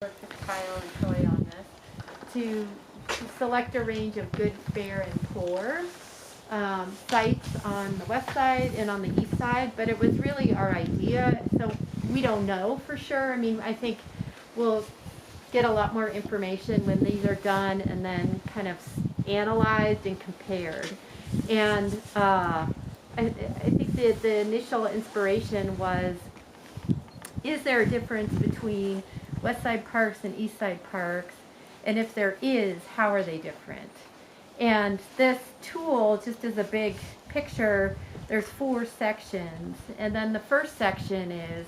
Kyle and Troy on this, to select a range of good, fair, and poor sites on the west side and on the east side, but it was really our idea, so we don't know for sure. I mean, I think we'll get a lot more information when these are done and then kind of analyzed and compared. And I think the initial inspiration was, is there a difference between West Side parks and East Side parks? And if there is, how are they different? And this tool, just as a big picture, there's 4 sections. And then the first section is,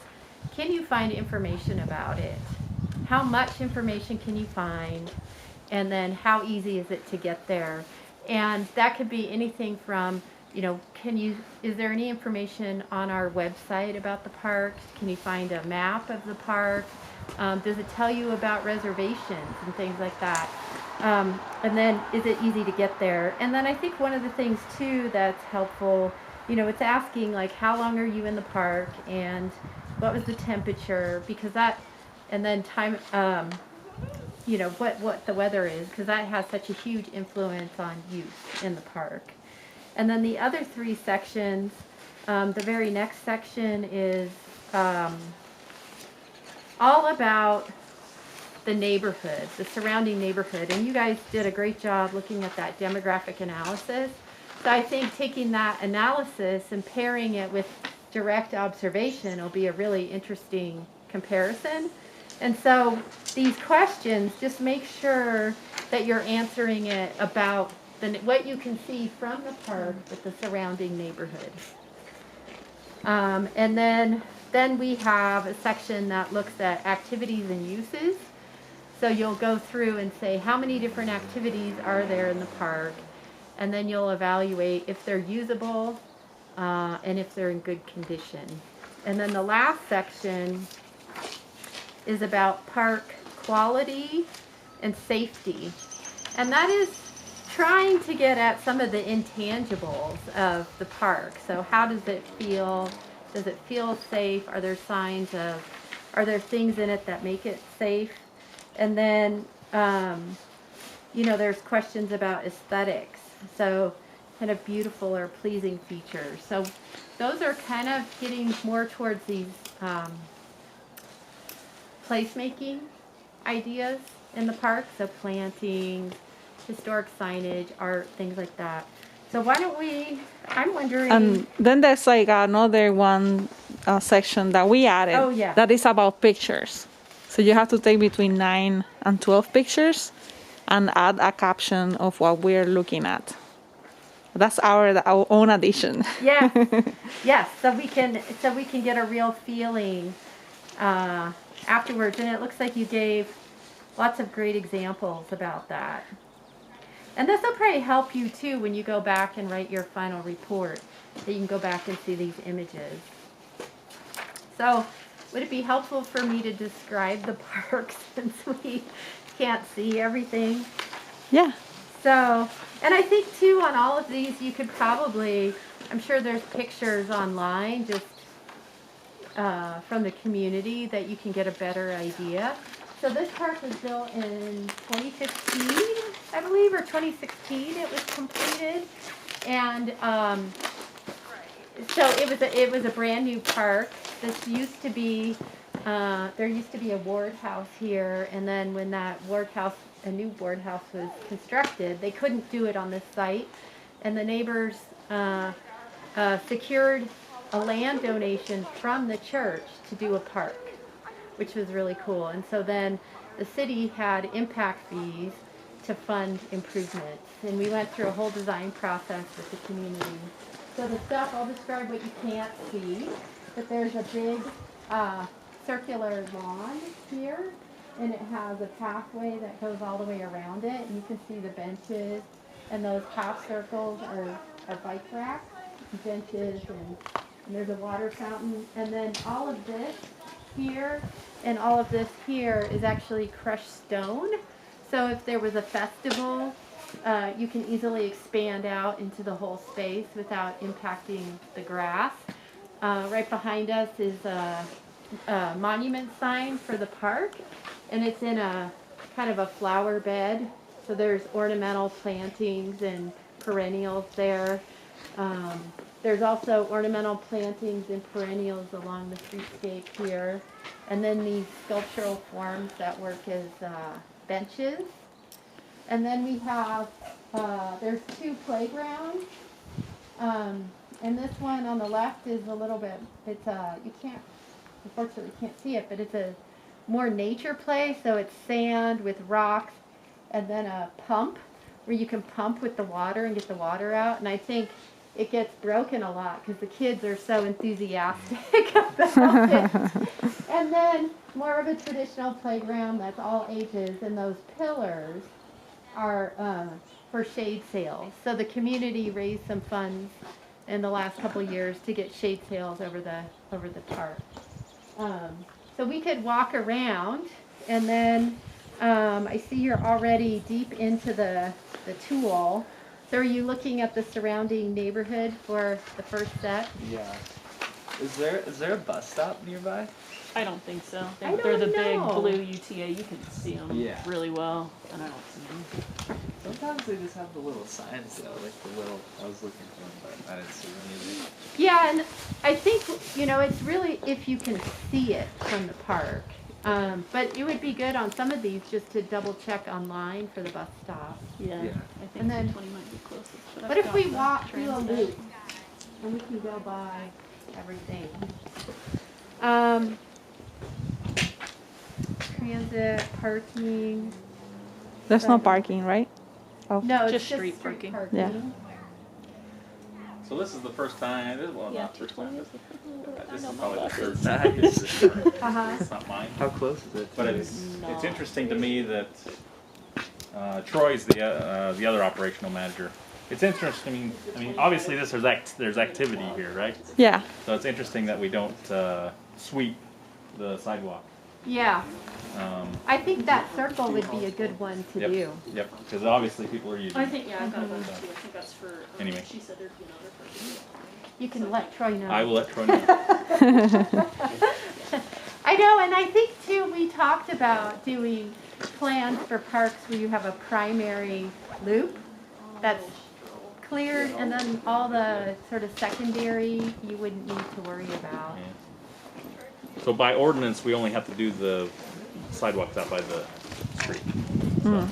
can you find information about it? How much information can you find? And then how easy is it to get there? And that could be anything from, you know, is there any information on our website about the parks? Can you find a map of the park? Does it tell you about reservations and things like that? And then is it easy to get there? And then I think one of the things too that's helpful, you know, it's asking like, how long are you in the park and what was the temperature? Because that, and then time, you know, what the weather is, because that has such a huge influence on use in the park. And then the other 3 sections, the very next section is all about the neighborhood, the surrounding neighborhood. And you guys did a great job looking at that demographic analysis. So I think taking that analysis and pairing it with direct observation will be a really interesting comparison. And so these questions, just make sure that you're answering it about what you can see from the park with the surrounding neighborhood. And then we have a section that looks at activities and uses. So you'll go through and say how many different activities are there in the park, and then you'll evaluate if they're usable and if they're in good condition. And then the last section is about park quality and safety. And that is trying to get at some of the intangibles of the park. So how does it feel? Does it feel safe? Are there signs of, are there things in it that make it safe? And then, you know, there's questions about aesthetics. So kind of beautiful or pleasing features. So those are kind of getting more towards these placemaking ideas in the park. So planting, historic signage, art, things like that. So why don't we, I'm wondering. And then there's like another one section that we added. Oh, yeah. That is about pictures. So you have to take between 9 and 12 pictures and add a caption of what we're looking at. That's our own addition. Yeah. Yes. So we can get a real feeling afterwards. And it looks like you gave lots of great examples about that. And this will probably help you too when you go back and write your final report, that you can go back and see these images. So would it be helpful for me to describe the park since we can't see everything? Yeah. So, and I think too on all of these you could probably, I'm sure there's pictures online just from the community that you can get a better idea. So this park was built in 2015, I believe, or 2016 it was completed. And so it was a brand new park. This used to be, there used to be a ward house here, and then when that ward house, a new ward house was constructed, they couldn't do it on this site, and the neighbors secured a land donation from the church to do a park, which was really cool. And so then the city had impact fees to fund improvements, and we went through a whole design process with the community. So the stuff, I'll describe what you can't see, but there's a big circular lawn here, and it has a pathway that goes all the way around it, and you can see the benches, and those half circles are bike racks, benches, and there's a water fountain, and then all of this here and all of this here is actually crushed stone. So if there was a festival, you can easily expand out into the whole space without impacting the grass. Right behind us is a monument sign for the park, and it's in a kind of a flower bed. So there's ornamental plantings and perennials there. There's also ornamental plantings and perennials along the streetscape here. And then these sculptural forms that work as benches. And then we have, there's 2 playgrounds. And this one on the left is a little bit, it's you can't, unfortunately can't see it, but it's a more nature play. So it's sand with rocks and then a pump where you can pump with the water and get the water out. And I think it gets broken a lot because the kids are so enthusiastic about it. And then more of a traditional playground that's all ages, and those pillars are for shade sails. So the community raised some funds in the last couple of years to get shade sails over the park. So we could walk around, and then I see you're already deep into the tool. So are you looking at the surrounding neighborhood for the first set? Yeah. Is there a bus stop nearby? I don't think so. I They're the don't big know. blue UTA. You can see them Yeah. really well, and I don't see them. Sometimes they just have the little signs though, like the little. I was looking for them, but I didn't see them either. Yeah, and I think, it's really if you can see it from the park. But it would be good on some of these just to double check online for the bus stop. Yeah, Yeah. I think And then- 20 might be closest. But What I've if got we the walk through a Transnet. loop and we can go by everything? Transit, parking. There's no parking, right? Oh. No, it's Just just street street parking. parking. Yeah. So this is the first time. Well, Yeah, not first time. 220 is the first. This I is know probably the about third this. time. Uh-huh. It's not mine. How close is it? But it's Not interesting to me that Troy's the other operational manager. It's interesting. I mean, obviously there's activity here, right? Yeah. So it's interesting that we don't sweep the sidewalk. Yeah, Um, I think that circle would be a good one to Yep. do. Yep, because obviously people are using. I think, yeah, I've got a bunch too. I think that's for, Anyway. she said there'd be another person. You can let Troy know. I will let Troy know. I know, and I think too, we talked about doing plans for parks where you have a primary loop that's cleared, and then all the sort of secondary you wouldn't need to worry about. Yeah. So by ordinance, we only have to do the sidewalks out by the street. So.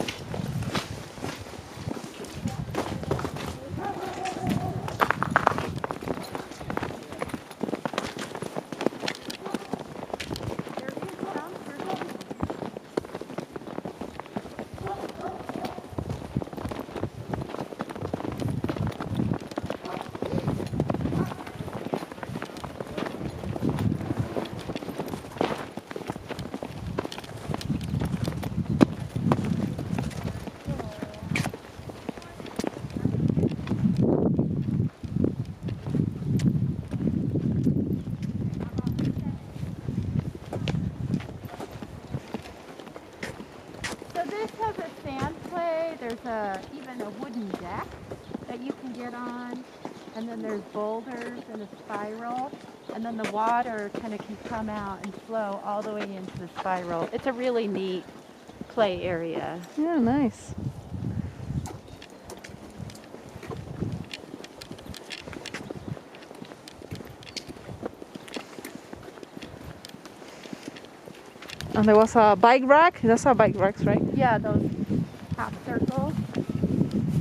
So this has a sand play, there's even a wooden deck that you can get on, and then there's boulders and a spiral, and then the water kind of can come out and flow all the way into the spiral. It's a really neat play area. Yeah, nice. And there was a bike rack. That's how bike racks, right? Yeah, those half circles.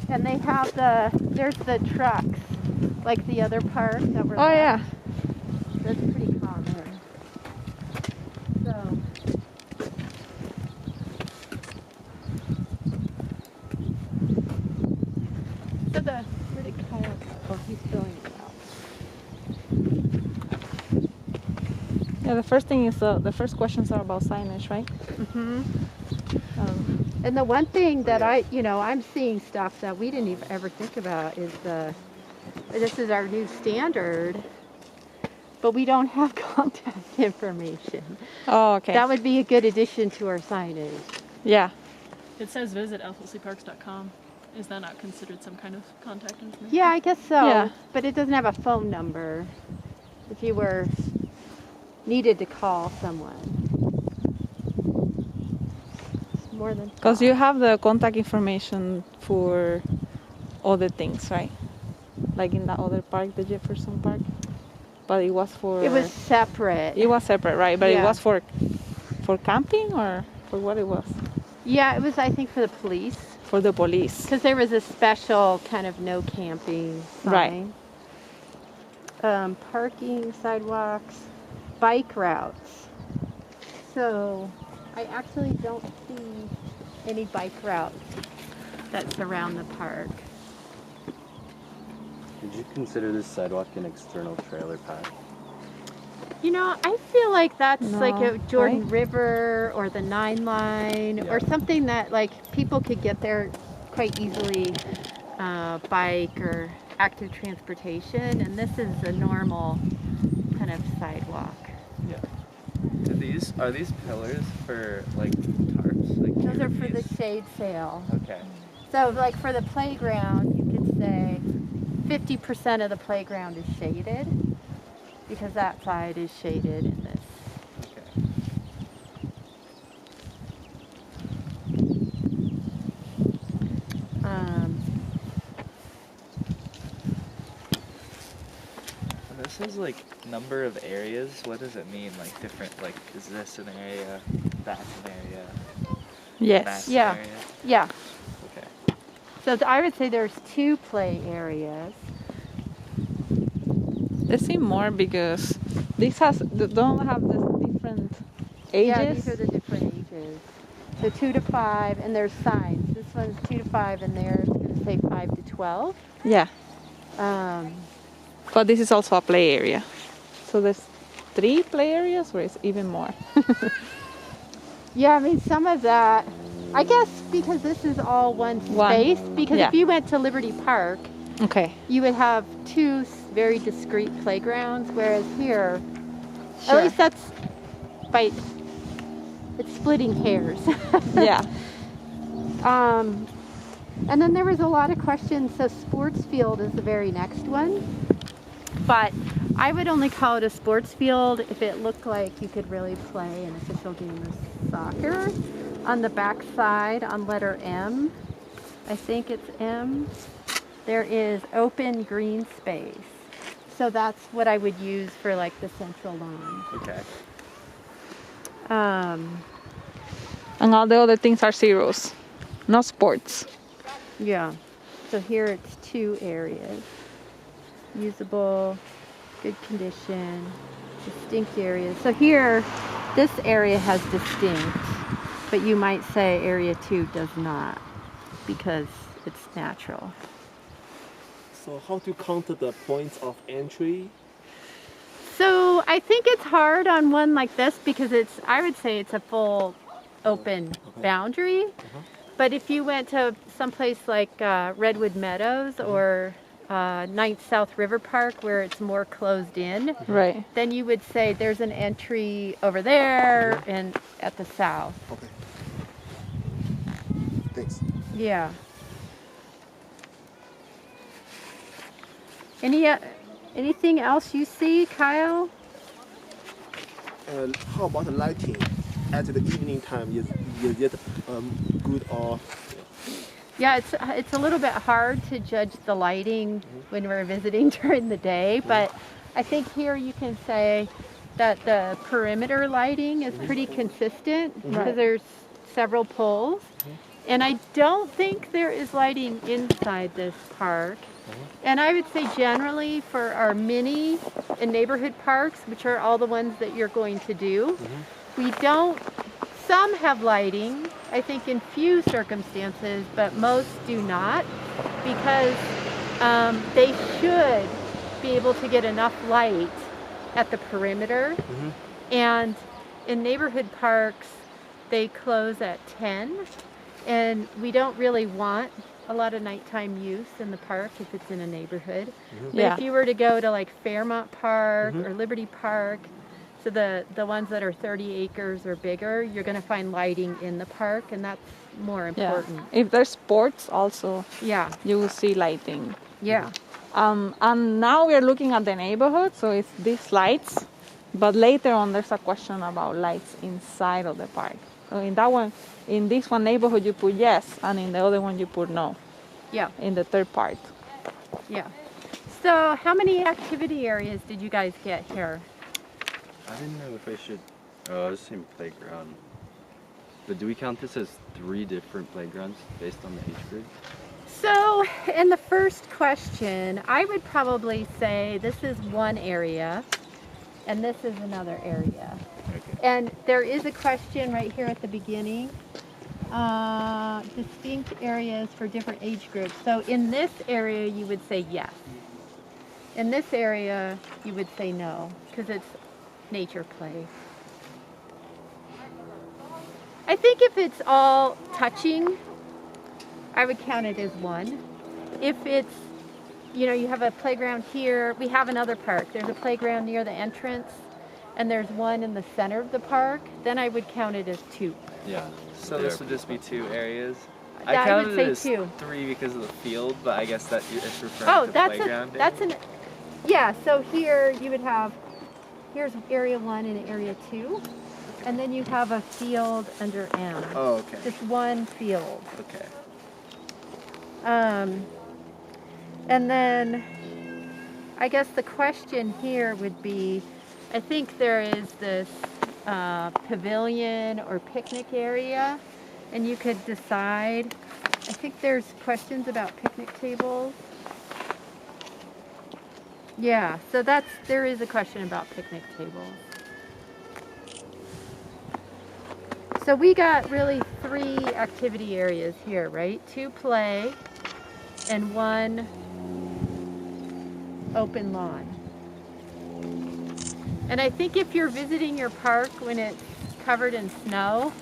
And they have there's the trucks, like the other park that were Oh yeah. left. That's pretty common. So, where did Kyle go? Oh, he's filling it out. Yeah. The first thing is the first questions are about signage, right? Mm-hmm. And the one thing that I'm seeing stuff that we didn't even ever think about is this is our new standard, but we don't have contact information. Oh, okay. That would be a good addition to our signage. Yeah. It says visit flcparks.com. Is that not considered some kind of contact information? Yeah, I guess so. Yeah. But it doesn't have a phone number if you were needed to call someone. more than 5. Because you have the contact information for other things, right? Like in that other park, the Jefferson Park. But it was for... It was separate. It was separate, right? But it Yeah. was for camping or for what it was? Yeah, it was, I think, for the police. For the police. Because there was a special kind of no camping sign. Right. Parking, sidewalks, bike routes. So I actually don't see any bike routes that surround the park. Did you consider this sidewalk an external trailer path? You know, I feel like that's like No, a Jordan right? River or the 9 Line or Yeah. something that like people could get there quite easily, bike or active transportation, and this is a normal kind of sidewalk. Yeah. Are these pillars for like tarps? Like Those are for the canopies? shade sail. Okay. So like for the playground, you could say 50% of the playground is shaded because that side is shaded in this. Okay. And this is like number of areas. What does it mean? Like different, like is this an area, that's an area, Yes. that's Yeah. an area? Yeah. Okay. So I would say there's 2 play areas. They seem more because this don't have the different ages. Yeah, these are the different ages. So 2 to 5, and there's signs. This one's 2 to 5, and there's going to say 5 to 12. Yeah. Um, But this is also a play area. So there's 3 play areas, or is even more? yeah, I mean, some of that, I guess because this is all one space, because yeah. if you went to Liberty Park, Okay. you would have 2 very discrete playgrounds, whereas here, Sure. at least that's by, it's splitting hairs. Yeah. And then there was a lot of questions. So sports field is the very next one. But I would only call it a sports field if it looked like you could really play an official game of soccer. On the back side, on letter M, I think it's M, there is open green space. So that's what I would use for like the central lawn. Okay. And all the other things are zeros, no sports. Yeah. So here it's 2 areas. Usable, good condition, distinct areas. So here, this area has distinct, but you might say area 2 does not because it's natural. So how to count the points of entry? So I think it's hard on one like this because I would say it's a full open boundary. But if you went to someplace like Redwood Meadows or 9th South River Park where it's more closed in, Right. then you would say there's an entry over there and at the south. Okay. Thanks. Yeah. Anything else you see, Kyle? How about the lighting at the evening time? Is it good or? Yeah, it's a little bit hard to judge the lighting when we're visiting during the day, but I think here you can say that the perimeter lighting is pretty consistent because there's several poles. And I don't think there is lighting inside this park. And I would say generally for our mini and neighborhood parks, which are all the ones that you're going to do, we don't, some have lighting, I think in few circumstances, but most do not, because they should be able to get enough light at the perimeter. And in neighborhood parks, they close at 10, and we don't really want a lot of nighttime use in the park if it's in a neighborhood. But Yeah. if you were to go to like Fairmont Park or Liberty Park, so the ones that are 30 acres or bigger, you're going to find lighting in the park, and that's more Yeah. important. If there's sports also, Yeah. you will see lighting. Yeah. And now we're looking at the neighborhood, so it's these lights. But later on, there's a question about lights inside of the park. So in that one, in this one neighborhood you put yes, and in the other one you put no. Yeah, In the third part. yeah. So how many activity areas did you guys get here? I didn't know if I should. Oh, I was saying playground. But do we count this as 3 different playgrounds based on the age group? So in the first question, I would probably say this is one area and this is another area. Okay. And there is a question right here at the beginning. Distinct areas for different age groups. So in this area you would say yes. In this area you would say no because it's nature play. I think if it's all touching, I would count it as one. If it's, you know, you have a playground here, we have another park. There's a playground near the entrance and there's one in the center of the park, then I would count it as 2. Yeah. So this would just be 2 areas. I would counted say it as 2. 3 because of the field, but I guess that it's referring Oh, to that's playground. yeah, so here you would have, here's area 1 and area 2, and then you have a field under M. Oh, okay. Just one field. Okay. And then I guess the question here would be, I think there is this pavilion or picnic area, and you could decide. I think there's questions about picnic tables. Yeah, so there is a question about picnic tables. So we got really 3 activity areas here, right? 2 play and 1 open lawn. And I think if you're visiting your park when it's covered in snow,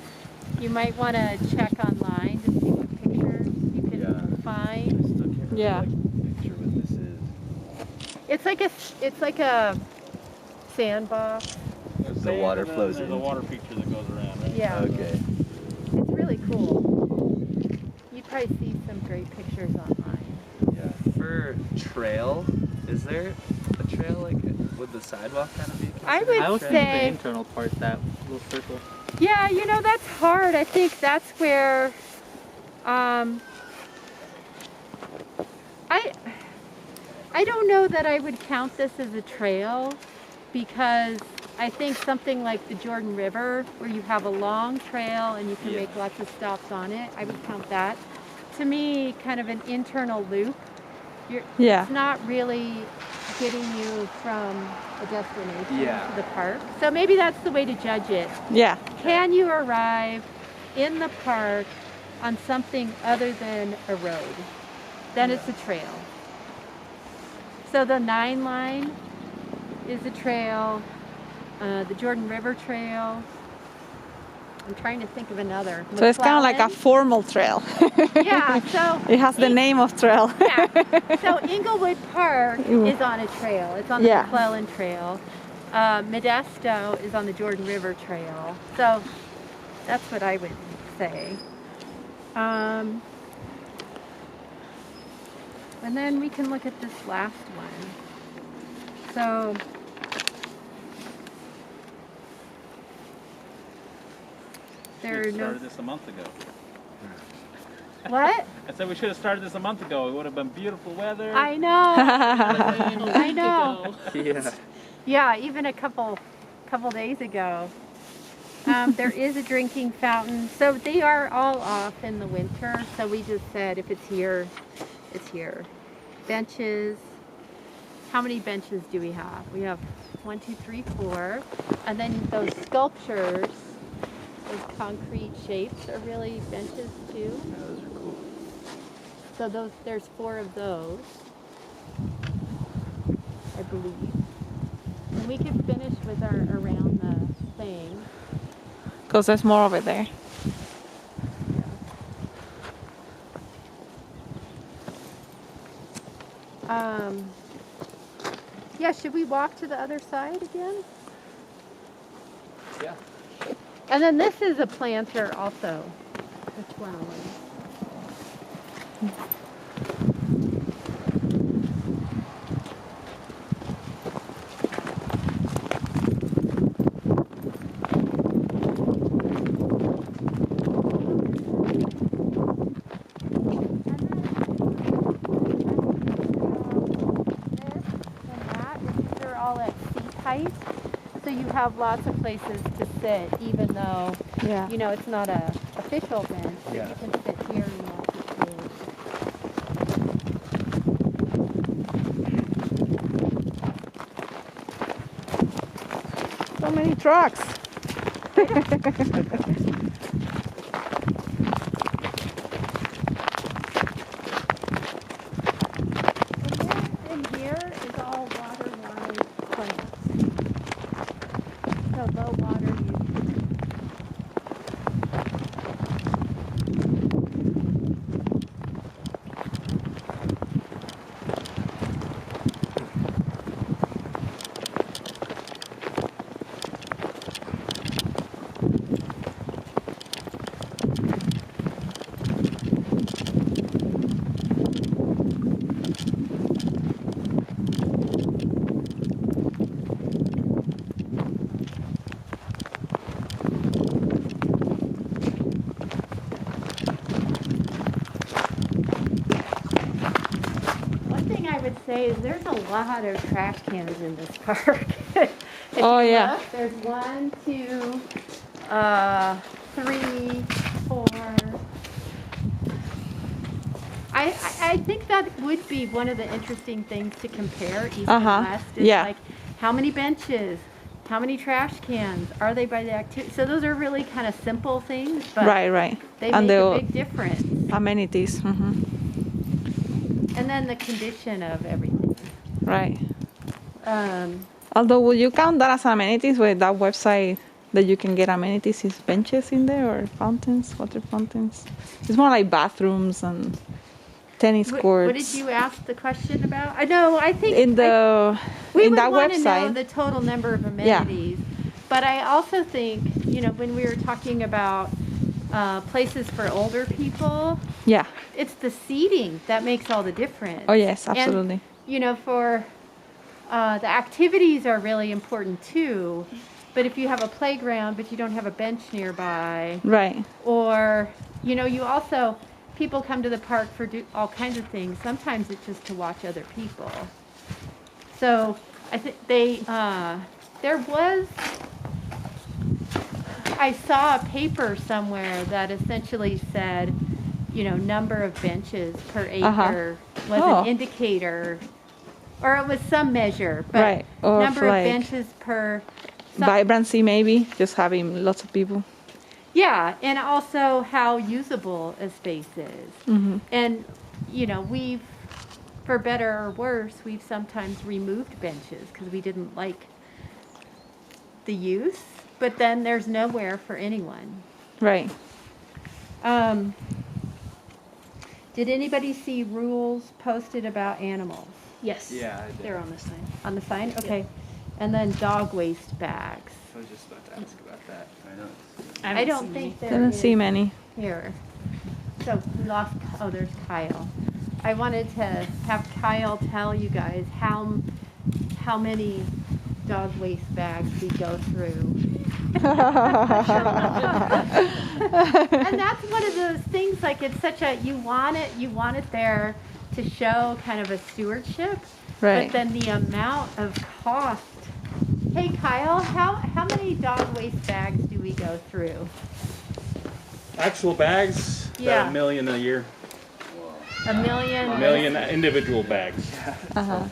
you might want to check online to see what pictures you can find. I still can't really Yeah. picture what this is. It's like a sandbox. The water flows There's a in. water feature that goes around, right? Yeah, Okay. it's really cool. You'd probably see some great pictures online. Yeah. For trail, is there a trail like would the sidewalk kind of be? I considered would a I was trail? thinking the say, internal part, that little circle. yeah, you know, that's hard. I think that's where, I don't know that I would count this as a trail because I think something like the Jordan River where you have a long trail and you can Yeah. make lots of stops on it, I would count that. To me, kind of an internal loop. Yeah. It's not really getting you from a destination Yeah. to the park. So maybe that's the way to judge it. Yeah. Can you arrive in the park on something other than a road? Then it's a trail. So the 9 line is a trail, the Jordan River Trail. I'm trying to think of another. So it's kind of like a McClellan. formal trail. Yeah, so It has the name of trail. yeah. So Inglewood Park is on a trail. It's on the Yeah. McClellan Trail. Modesto is on the Jordan River Trail. So that's what I would say. And then we can look at this last one. So there are We no started this a month ago. what? I said we should have started this a month ago. It would have been beautiful weather. I know. I know. Yeah. Yeah, even a couple days ago. There is a drinking fountain. So they are all off in the winter. So we just said if it's here, it's here. Benches. How many benches do we have? We have 1, 2, 3, 4. And then those sculptures, those concrete shapes are really benches too. Those are cool. So there's 4 of those, I believe. And we can finish with our around the thing. Because there's more over there. Yeah, should we walk to the other side again? Yeah. And then this is a planter also, the flowers. so you have lots of places to sit, even though, Yeah. you know, it's not a official bench, but Yeah. you can sit here and you also sit. So many trucks. And this in here is all water-wise plants. So low water use. One thing I would say is there's a lot of trash cans in this park. If Oh, you yeah. look, there's 1, 2, 3, 4. I think that would be one of the interesting things to compare east Uh-huh. and west. Is Yeah. like how many benches, how many trash cans, are they by the activity? So those are really kind of simple things, but Right. they And make a the big difference. amenities. And then the condition of everything. Right. Um, Although, will you count that as amenities with that website that you can get amenities? Is benches in there or fountains, water fountains? It's more like bathrooms and tennis courts. What did you ask the question about? I know. I think in the we in would that want to know website? the total number of amenities. But I also think, you know, when we were talking about places for older people, Yeah. it's the seating that makes all the difference. Oh yes, And, absolutely. you know, for the activities are really important too. But if you have a playground but you don't have a bench nearby, Right. or you know, you also people come to the park for all kinds of things. Sometimes it's just to watch other people. So I think I saw a paper somewhere that essentially said, you know, number of benches per acre was Oh. an indicator, or it was some measure, but Right, of number of like benches per. Vibrancy, maybe just having lots of people. Yeah, and also how usable a space is. Mm-hmm. And, you know, for better or worse, we've sometimes removed benches because we didn't like the use, but then there's nowhere for anyone. Right. Did anybody see rules posted about animals Yes. Yeah, I did. They're on this sign. on the sign? Okay. And then dog waste bags. I was just about to ask about that. I don't think there Didn't is see many. here. So we lost, oh, there's Kyle. I wanted to have Kyle tell you guys how many dog waste bags we go through. And that's one of those things, like it's such a, you want it there to show kind of a stewardship, Right. but then the amount of cost. Hey Kyle, how many dog waste bags do we go through? Actual bags, Yeah. about 1 million a year. A million? 1 million individual bags. Wow.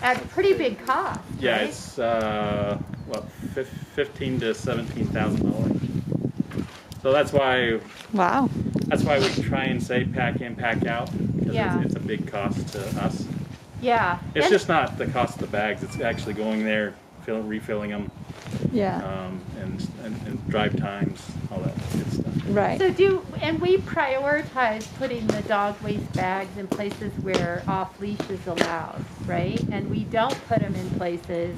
At pretty big cost. Yeah, right? it's what, $15,000 to $17,000. So that's why Wow. we try and say pack in, pack out, because Yeah. it's a big cost to us. Yeah. It's And- just not the cost of the bags; it's actually going there, refilling them, Yeah. and drive times, all that good stuff. Right. So we prioritize putting the dog waste bags in places where off leash is allowed, right? And we don't put them in places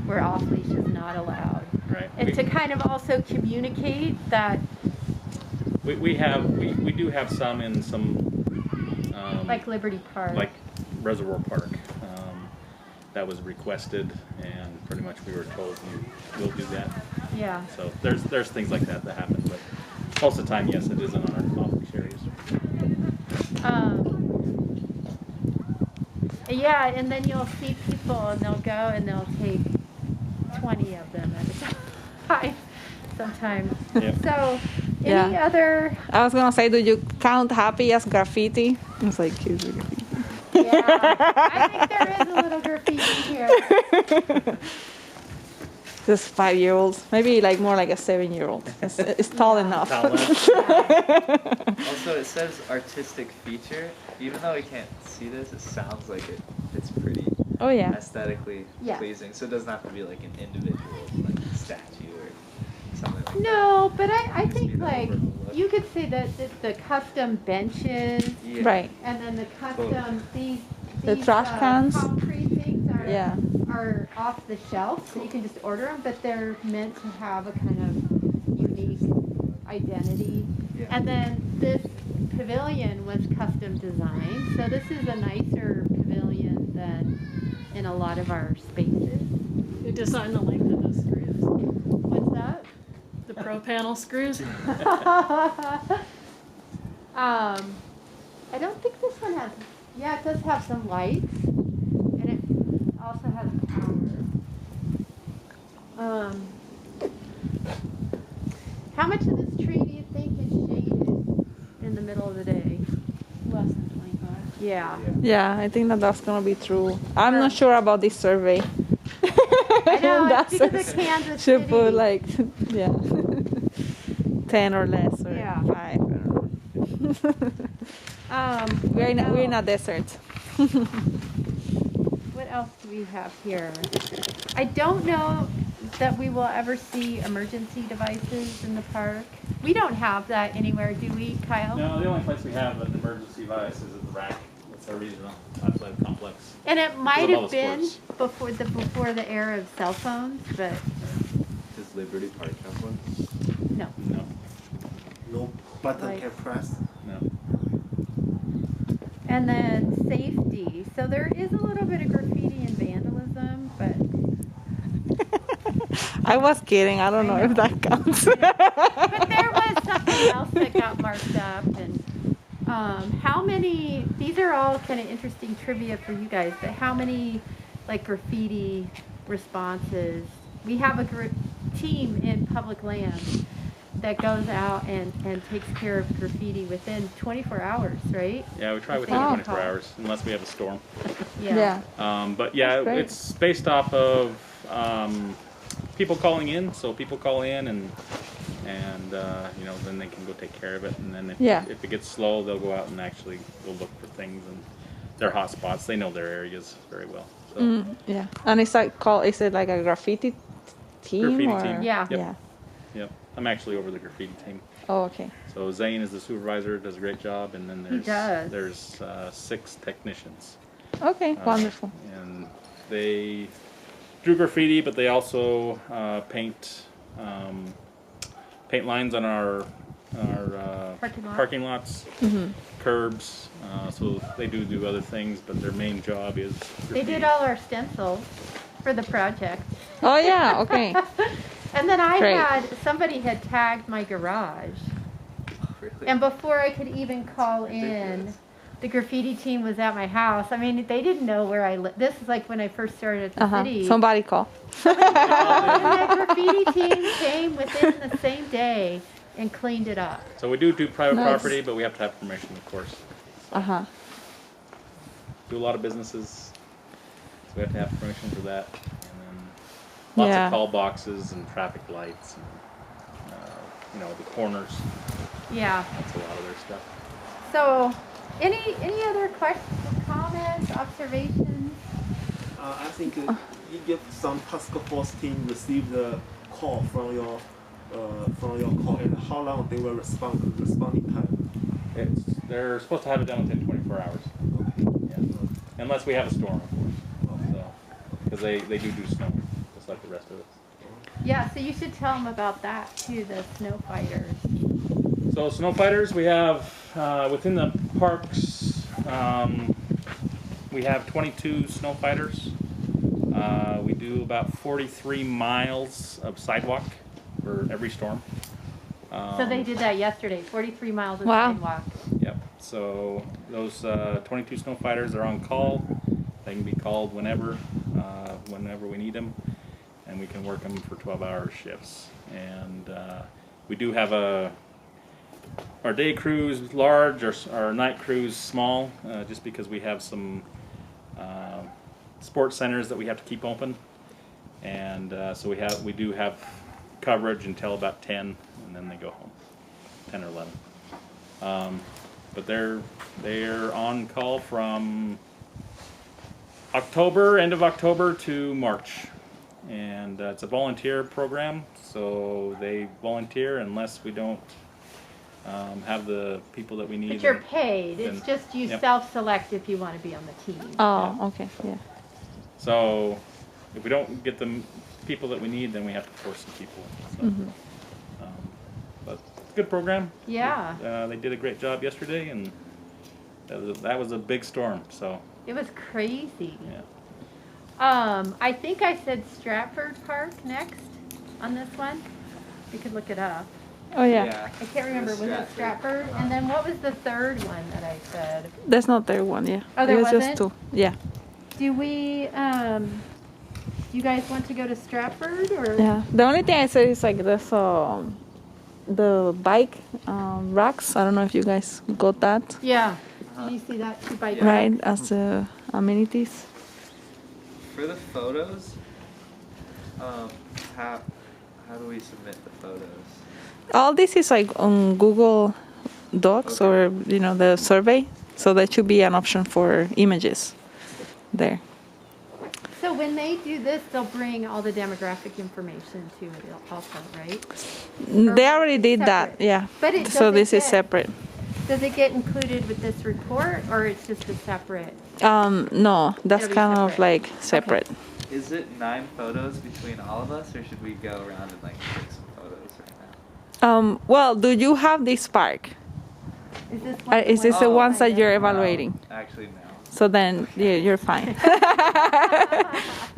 where off leash is not allowed. Right. And to kind of also communicate that, We do have some in some like Liberty Park. like Reservoir Park, that was requested, and pretty much we were told we'll do that. Yeah. So there's things like that happen, but most of the time, yes, it is in our off-leash areas. Yeah, and then you'll see people and they'll go and they'll take 20 of them at a time sometimes. Yep. So, Yeah. any other? I was gonna say, do you count happy as graffiti? It's like kids with graffiti. Yeah, I think there is a little graffiti here. Just 5-year-olds, maybe like more like a 7-year-old. It's tall enough. Talent. Also, it says artistic feature. Even though we can't see this, it sounds like it's pretty Oh yeah. aesthetically Yeah. pleasing. So it doesn't have to be like an individual like statue or something like that. No, but I Just think be the like overall look. you could say that it's the custom benches Yeah. Right. and then the Totally. custom these The trash cans. concrete things are Yeah. are off the shelf, so you can just order them, but they're meant to have a kind of unique identity. Yeah. And then this pavilion was custom designed, so this is a nicer pavilion than in a lot of our spaces. You design the length of those screws. What's that? The pro panel screws. I don't think this one has. Yeah, it does have some lights, and it also has power. How much of this tree do you think is shaded in the middle of the day? Less than 25. Yeah. Yeah, I think that's gonna be true. I'm not sure about this survey. I know, That's it's because of Kansas should City. put like, yeah, 10 or less or Yeah. 5. I don't know. We're in a desert. What else do we have here? I don't know that we will ever see emergency devices in the park. We don't have that anywhere, do we, Kyle? No, the only place we have an emergency device is at the rack. It's our regional athletic complex. And it might all have the been sports. before the era of cell phones, but Does Liberty Park have one? no. No, No button Like- can press. no. And then safety. So there is a little bit of graffiti and vandalism, but I was kidding. I don't know if that counts. but there was something else that got marked up. And how many? These are all kind of interesting trivia for you guys. But how many like graffiti responses? We have a team in public land that goes out and takes care of graffiti within 24 hours, right? Yeah, we try within Wow. 24 hours, unless we have a storm. Yeah. But yeah, That's great. it's based off of people calling in. So people call in and you know, then they can go take care of it. And then if it gets slow, they'll go out and actually go look for things. And they're hot spots. They know their areas very well. So Yeah. And it's like is it like a graffiti team? Graffiti or? team. Yeah. Yeah. yep, I'm actually over the graffiti team. Oh, okay. So Zane is the supervisor, does a great job, and then He does. there's 6 technicians. Okay, wonderful. And they do graffiti, but they also paint lines on our parking lots, curbs. So they do other things, but their main job is They graffiti. did all our stencils for the project. Oh yeah, okay. And then Great. somebody had tagged my garage. Really? And before I could even call in, the graffiti team was at my house. I mean, they didn't know where I lived. This is like when I first started at the city. Somebody call. And the graffiti team came within the same day and cleaned it up. So we do private Nice. property, but we have to have permission, of course. Uh-huh. Do a lot of businesses, so we have to have permission for that. And then lots Yeah. of call boxes and traffic lights, and you know, the corners. Yeah. That's a lot of their stuff. So, any other questions, comments, observations? I think you give some task force team receive the call from your call and how long they will responding time. They're supposed to have it done within 24 hours. Yeah. Unless we have a storm, of course. So, because they do snow, just like the rest of us. Yeah, so you should tell them about that too, the snow fighters. So snow fighters, we have within the parks, we have 22 snow fighters. We do about 43 miles of sidewalk for every storm. So they did that yesterday, 43 miles of Wow. sidewalk. Yep. So those 22 snow fighters are on call. They can be called whenever we need them. And and we can work them for 12-hour shifts. And we do have our day crews large, our night crews small, just because we have some sports centers that we have to keep open, and so we do have coverage until about 10, and then they go home, 10 or 11. But they're on call from end of October to March, and it's a volunteer program, so they volunteer unless we don't have the people that we need. But you're paid. It's then- just you yep. self-select if you want to be on the team. Oh, okay, yeah. So if we don't get the people that we need, then we have to force some people. So, but it's a good program. Yeah. They did a great job yesterday, and that was a big storm. So It was crazy. yeah. I think I said Stratford Park next on this one. You could look it up. Oh, yeah. I can't remember. Was it Stratford? And then what was the third one that I said? There's no third one, yeah. Oh, there it was wasn't? just two. Yeah. Do we, you guys want to go to Stratford or? Yeah. The only thing I said is like this, the bike racks. I don't know if you guys got that. Yeah. Did you see that? Two bike Right, racks? as the amenities. For the photos, how do we submit the photos? All this is like on Google Docs or the survey, so that should be an option for images there. So when they do this, they'll bring all the demographic information to it also, right? They already did that, separate? yeah. But it So this is doesn't separate. Does it get included with this report or it's just a separate? No, that's It'll be kind of separate. like separate. Is it 9 photos between all of us, or should we go around and like take some photos right now? Well, do you have this park? Is this one? Is this the Oh, ones that you're No, evaluating? actually, no. So then you're fine.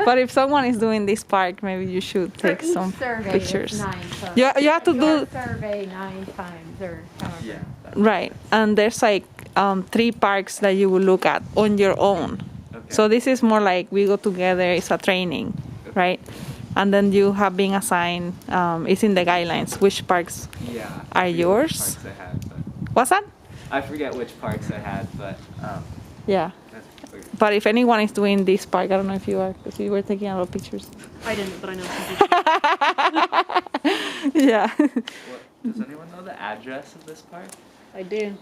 But if someone is doing this park, maybe you should For take each some survey, pictures. It's 9 photos. You have to Your do survey 9 times or however. Yeah. right, and there's like 3 parks that you will look at on your own. Okay. So this is more like we go together. It's a training, right? And then you have been assigned. It's in the guidelines which parks Yeah. are I forget yours. Which parks I had, but What's that? I forget which parks I had, but Yeah. that's okay. But if anyone is doing this park, I don't know if you are, because you were taking a lot of pictures. I didn't, but I know some people. Yeah. Does anyone know the address of this park? I do.